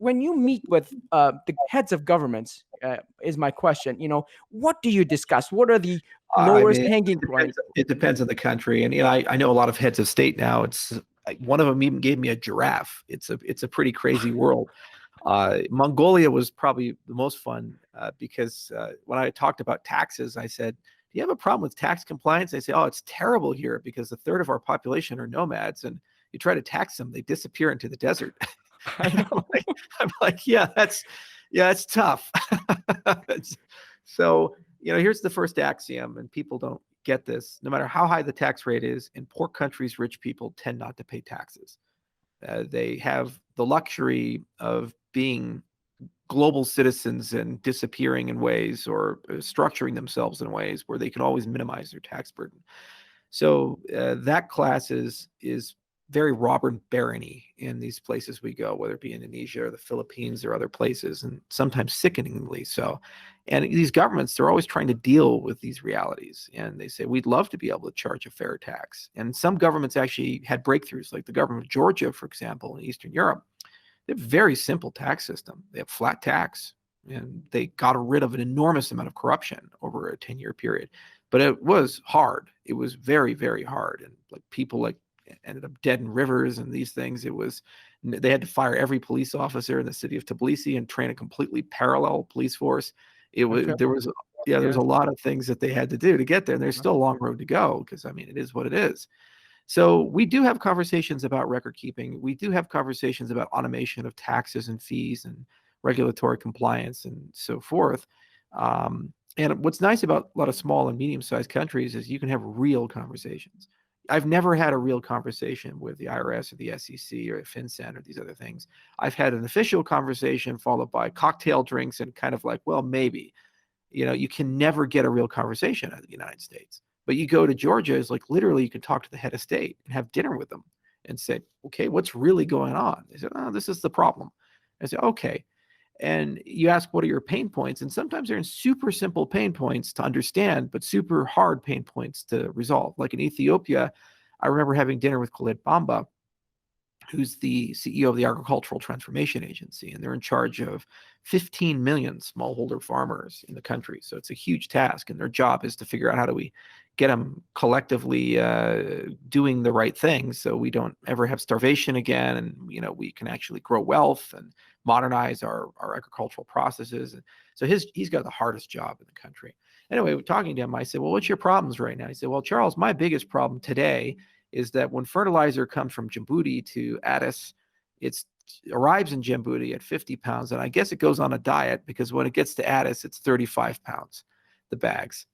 when you meet with the heads of governments, is my question. What do you discuss? What are the lowest hanging points? It depends on the country, and I know a lot of heads of state now. It's one of them even gave me a giraffe. It's a pretty crazy world. Mongolia was probably the most fun because when I talked about taxes, I said, "Do you have a problem with tax compliance?" They say, "Oh, it's terrible here because a third of our population are nomads, and you try to tax them, they disappear into the desert." I'm like, yeah, it's tough. So, here's the first axiom, and people don't get this. No matter how high the tax rate is, in poor countries, rich people tend not to pay taxes. They have the luxury of being global citizens and disappearing in ways or structuring themselves in ways where they can always minimize their tax burden. So that class is very robber barony in these places we go, whether it be Indonesia or the Philippines or other places, and sometimes sickeningly so. And these governments, they're always trying to deal with these realities. And they say, we'd love to be able to charge a fair tax. And some governments actually had breakthroughs, like the government of Georgia, for example, in Eastern Europe. They have a very simple tax system. They have flat tax, and they got rid of an enormous amount of corruption over a 10-year period. But it was hard. It was very, very hard. And people ended up dead in rivers and these things. They had to fire every police officer in the city of Tbilisi and train a completely parallel police force. There was a lot of things that they had to do to get there. And there's still a long road to go because, it is what it is. So we do have conversations about record keeping. We do have conversations about automation of taxes and fees and regulatory compliance and so forth. And what's nice about a lot of small and medium-sized countries is you can have real conversations. I've never had a real conversation with the IRS or the SEC or FinCEN or these other things. I've had an official conversation followed by cocktail drinks and kind of like, well, maybe. You can never get a real conversation out of the United States. But you go to Georgia, it's like literally you can talk to the head of state and have dinner with them and say, okay, what's really going on? They said, oh, this is the problem. I said, okay. And you ask, what are your pain points? And sometimes they're in super simple pain points to understand, but super hard pain points to resolve. Like in Ethiopia, I remember having dinner with Khalid Bamba, who's the CEO of the Agricultural Transformation Agency, and they're in charge of 15 million smallholder farmers in the country. So it's a huge task, and their job is to figure out how do we get them collectively doing the right things so we don't ever have starvation again, and we can actually grow wealth and modernize our agricultural processes. And so he's got the hardest job in the country. Anyway, talking to him, I said, well, what's your problems right now? He said, well, Charles, my biggest problem today is that when fertilizer comes from Djibouti to Addis, it arrives in Djibouti at 50 pounds. And I guess it goes on a diet because when it gets to Addis, it's 35 pounds, the bags.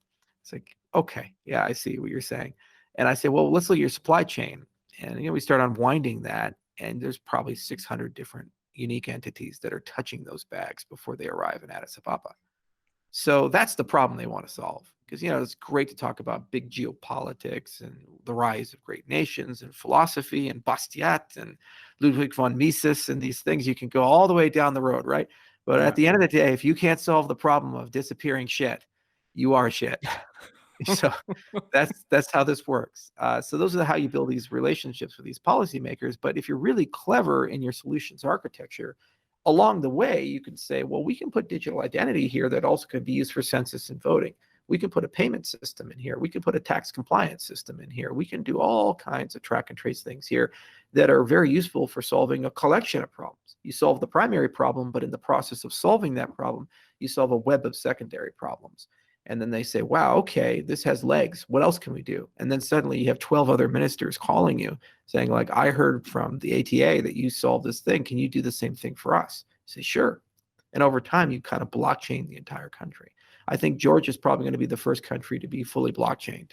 It's like, okay, yeah, I see what you're saying. And I say, well, let's look at your supply chain. And we start unwinding that. And there's probably 600 different unique entities that are touching those bags before they arrive in Addis Ababa. So that's the problem they want to solve. Because, it's great to talk about big geopolitics and the rise of great nations and philosophy and Bastiat and Ludwig von Mises and these things. You can go all the way down the road, right? But at the end of the day, if you can't solve the problem of disappearing shit, you are shit. So that's how this works. So those are how you build these relationships with these policymakers. But if you're really clever in your solutions architecture, along the way, you can say, well, we can put digital identity here that also could be used for census and voting. We can put a payment system in here. We can put a tax compliance system in here. We can do all kinds of track and trace things here that are very useful for solving a collection of problems. You solve the primary problem, but in the process of solving that problem, you solve a web of secondary problems. And then they say, wow, okay, this has legs. What else can we do? And then suddenly you have 12 other ministers calling you saying, like, I heard from the ATA that you solved this thing. Can you do the same thing for us? You say, sure. And over time, you kind of blockchain the entire country. I think Georgia is probably going to be the first country to be fully blockchained.